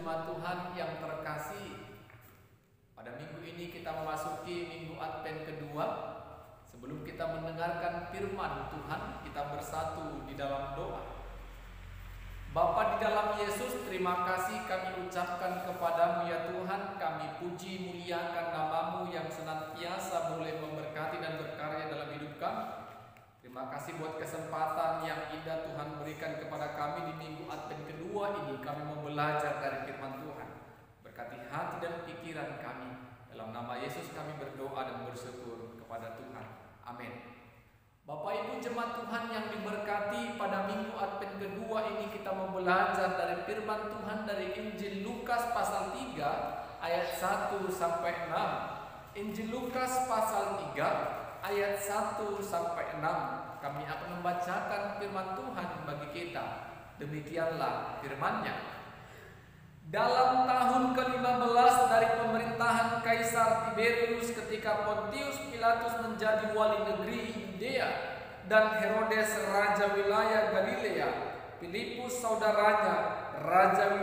jemaat Tuhan yang terkasih, pada minggu ini kita memasuki minggu Advent kedua. Sebelum kita mendengarkan firman Tuhan, kita bersatu di dalam doa. Bapa di dalam Yesus, terima kasih kami ucapkan kepadamu ya Tuhan. Kami puji muliakan namamu yang senantiasa boleh memberkati dan berkarya dalam hidup kami. Terima kasih buat kesempatan yang indah Tuhan berikan kepada kami di minggu Advent kedua ini. Kami mau belajar dari firman Tuhan. Berkati hati dan pikiran kami. Dalam nama Yesus kami berdoa dan bersyukur kepada Tuhan. Amin. Bapak Ibu jemaat Tuhan yang diberkati, pada minggu Advent kedua ini kita mau belajar dari firman Tuhan dari Injil Lukas pasal 3 ayat 1 sampai 6. Injil Lukas pasal 3 ayat 1 sampai 6. Kami akan membacakan firman Tuhan bagi kita. Demikianlah firman-Nya. Dalam tahun ke-15 dari pemerintahan Kaisar Tiberius, ketika Pontius Pilatus menjadi wali negeri Yudea dan Herodes raja wilayah Galilea, Filipus saudaranya raja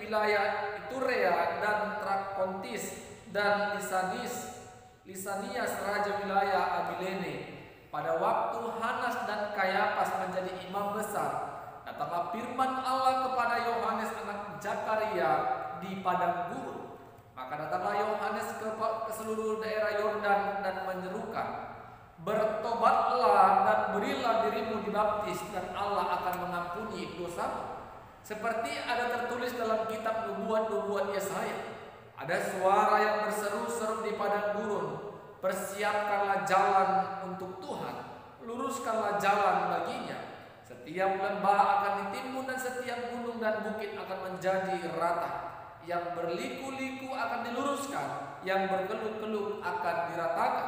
wilayah Iturea dan Trakontis, dan Lisanias raja wilayah Abilene. Pada waktu Hanas dan Kayafas menjadi imam besar, datanglah firman Allah kepada Yohanes anak Zakaria di padang gurun. Maka datanglah Yohanes ke seluruh daerah Yordan dan menyerukan, bertobatlah dan berilah dirimu dibaptis, dan Allah akan mengampuni dosamu. Seperti ada tertulis dalam kitab nubuat Yesaya, ada suara yang berseru-seru di padang gurun, persiapkanlah jalan untuk Tuhan, luruskanlah jalan baginya. Setiap lembah akan ditimbun dan setiap gunung dan bukit akan menjadi rata. Yang berliku-liku akan diluruskan, yang berkeluk-keluk akan diratakan,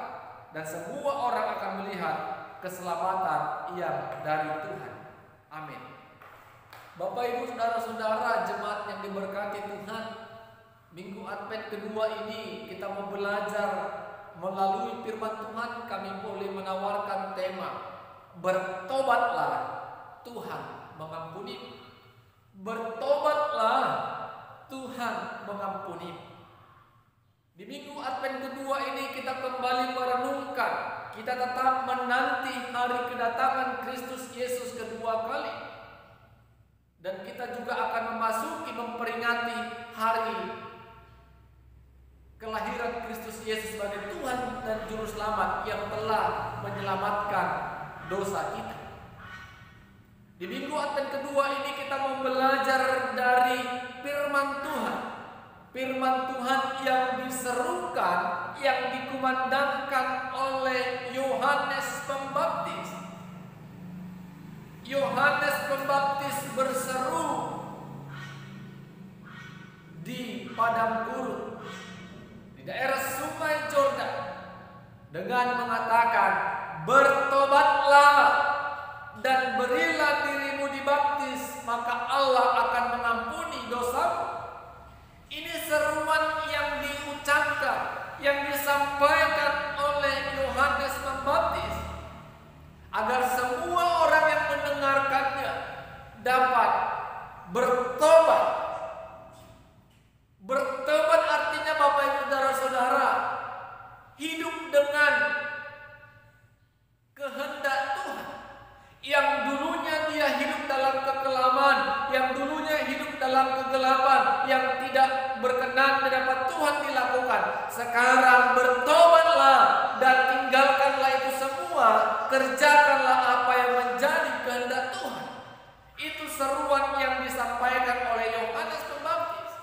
dan semua orang akan melihat keselamatan yang dari Tuhan. Amin. Bapak Ibu saudara-saudara jemaat yang diberkati Tuhan, minggu Advent kedua ini kita mau belajar melalui firman Tuhan. Kami boleh menawarkan tema bertobatlah, Tuhan mengampuni. Bertobatlah, Tuhan mengampuni. Di minggu Advent kedua ini kita kembali merenungkan, kita tetap menanti hari kedatangan Kristus Yesus kedua kali. Dan kita juga akan memperingati hari kelahiran Kristus Yesus sebagai Tuhan dan Juru Selamat yang telah menyelamatkan dosa kita. Di minggu Advent kedua ini kita mau belajar dari firman Tuhan. Firman Tuhan yang diserukan, yang dikumandangkan oleh Yohanes Pembaptis. Yohanes Pembaptis berseru di padang gurun di daerah Sungai Yordan dengan mengatakan, bertobatlah dan berilah dirimu dibaptis, maka Allah akan mengampuni dosamu. Ini seruan yang diucapkan, yang disampaikan oleh Yohanes Pembaptis, agar semua orang yang mendengarkannya dapat bertobat. Bertobat artinya Bapak Ibu saudara-saudara, hidup dengan kehendak Tuhan. Yang dulunya dia hidup dalam kekelaman, yang dulunya hidup dalam kegelapan, yang tidak berkenan di hadapan Tuhan dilakukan. Sekarang bertobatlah dan tinggalkanlah itu semua, kerjakanlah apa yang menjadi kehendak Tuhan. Itu seruan yang disampaikan oleh Yohanes Pembaptis.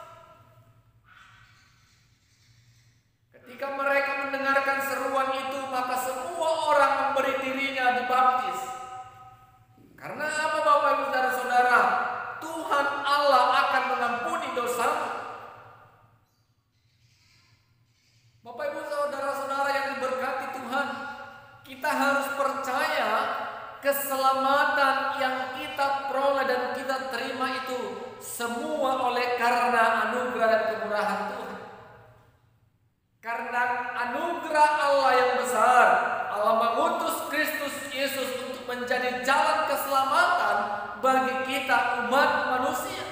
Ketika mereka mendengarkan seruan itu, maka semua orang memberi dirinya dibaptis. Karena apa Bapak Ibu saudara-saudara? Tuhan Allah akan mengampuni dosa. Bapak Ibu saudara-saudara yang diberkati Tuhan, kita harus percaya keselamatan yang kita peroleh dan kita terima itu semua oleh karena anugerah dan kemurahan Tuhan. Karena anugerah Allah yang besar, Allah mengutus Kristus Yesus untuk menjadi jalan keselamatan bagi kita umat manusia.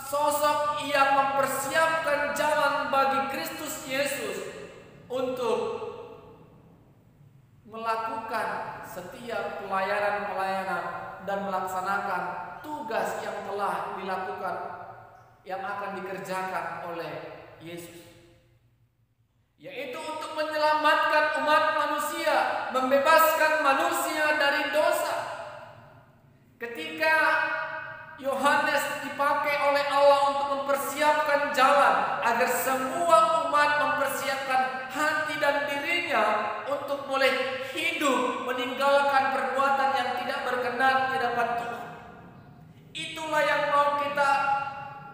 sosok yang mempersiapkan jalan bagi Kristus Yesus untuk melakukan setiap pelayanan-pelayanan dan melaksanakan tugas yang telah dilakukan, yang akan dikerjakan oleh Yesus, yaitu untuk menyelamatkan umat manusia, membebaskan manusia dari dosa. Ketika Yohanes dipakai oleh Allah untuk mempersiapkan jalan agar semua umat mempersiapkan hati dan dirinya untuk boleh hidup meninggalkan perbuatan yang tidak berkenan di hadapan Tuhan. Itulah yang mau kita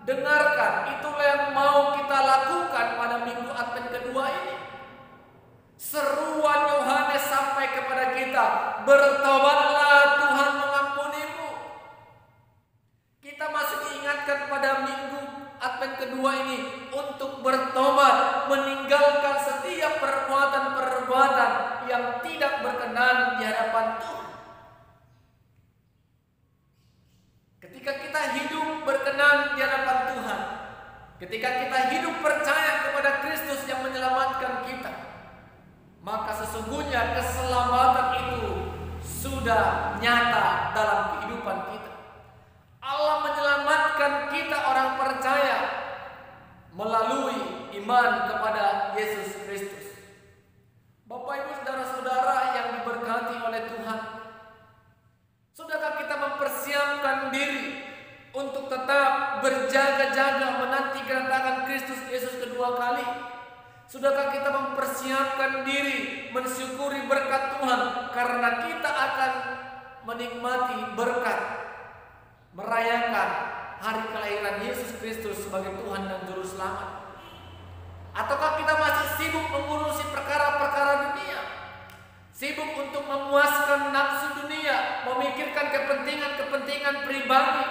dengarkan, itulah yang mau kita lakukan pada minggu Advent kedua ini. Seruan Yohanes sampai kepada kita, bertobatlah, Tuhan mengampunimu. Kita masih diingatkan pada minggu Advent kedua ini untuk bertobat, meninggalkan setiap perbuatan-perbuatan yang tidak berkenan di hadapan Tuhan. Ketika kita hidup berkenan di hadapan Tuhan, ketika kita hidup percaya kepada Kristus yang menyelamatkan kita, maka sesungguhnya keselamatan itu sudah nyata dalam kehidupan kita. Allah menyelamatkan kita orang percaya melalui iman kepada Yesus Kristus. Bapak Ibu saudara-saudara yang diberkati oleh Tuhan, sudahkah kita mempersiapkan diri untuk tetap berjaga-jaga menanti kedatangan Kristus Yesus kedua kali? Sudahkah kita mempersiapkan diri mensyukuri berkat Tuhan karena kita akan menikmati berkat merayakan hari kelahiran Yesus Kristus sebagai Tuhan dan Juru Selamat? Ataukah kita masih sibuk mengurusi perkara-perkara dunia, sibuk untuk memuaskan nafsu dunia, memikirkan kepentingan-kepentingan pribadi?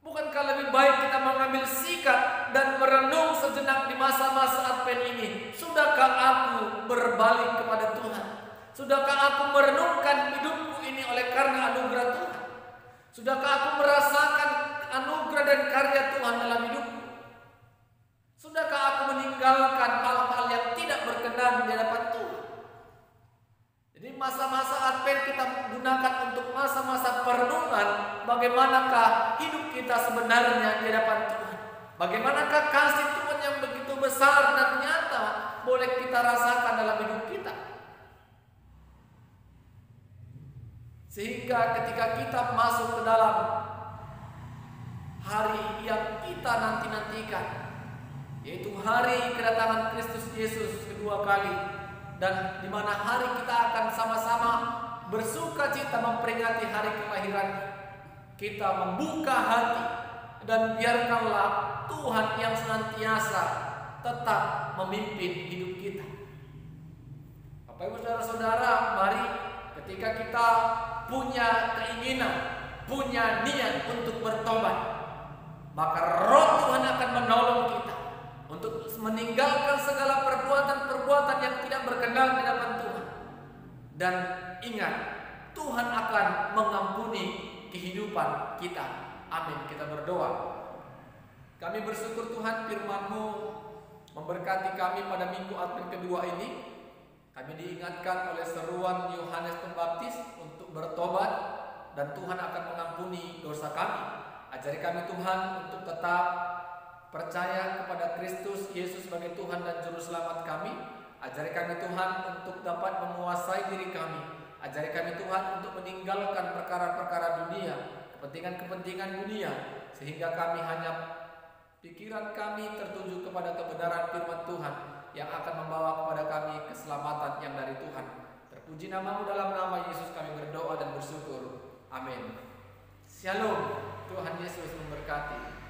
Bukankah lebih baik kita mengambil sikap dan merenung sejenak di masa-masa Advent ini? Sudahkah aku berbalik kepada Tuhan? Sudahkah aku merenungkan hidupku ini oleh karena anugerah Tuhan? Sudahkah aku merasakan anugerah dan karya Tuhan dalam hidupku? Sudahkah aku meninggalkan hal-hal yang tidak berkenan di hadapan Tuhan? Jadi masa-masa Advent kita gunakan untuk masa-masa perenungan. Bagaimanakah hidup kita sebenarnya di hadapan Tuhan? Bagaimanakah kasih Tuhan yang begitu besar dan nyata boleh kita rasakan dalam hidup kita? Sehingga ketika kita masuk ke dalam hari yang kita nanti-nantikan, yaitu hari kedatangan Kristus Yesus kedua kali, dan di mana hari kita akan sama-sama bersuka cita memperingati hari kelahiran, kita membuka hati dan biarkanlah Tuhan yang senantiasa tetap memimpin hidup kita. Bapak Ibu saudara-saudara, mari ketika kita punya keinginan, punya niat untuk bertobat, maka Roh Tuhan akan menolong kita untuk meninggalkan segala perbuatan-perbuatan yang tidak berkenan di hadapan Tuhan. Dan ingat, Tuhan akan mengampuni kehidupan kita. Amin. Kita berdoa. Kami bersyukur Tuhan, firman-Mu memberkati kami pada minggu Advent kedua ini. Kami diingatkan oleh seruan Yohanes Pembaptis untuk bertobat dan Tuhan akan mengampuni dosa kami. Ajari kami Tuhan untuk tetap percaya kepada Kristus Yesus sebagai Tuhan dan Juru Selamat kami. Ajari kami Tuhan untuk dapat menguasai diri kami. Ajari kami Tuhan untuk meninggalkan perkara-perkara dunia, kepentingan-kepentingan dunia, sehingga kami hanya pikiran kami tertuju kepada kebenaran firman Tuhan yang akan membawa kepada kami keselamatan yang dari Tuhan. Terpuji nama-Mu, dalam nama Yesus kami berdoa dan bersyukur. Amin. Shalom. Tuhan Yesus memberkati.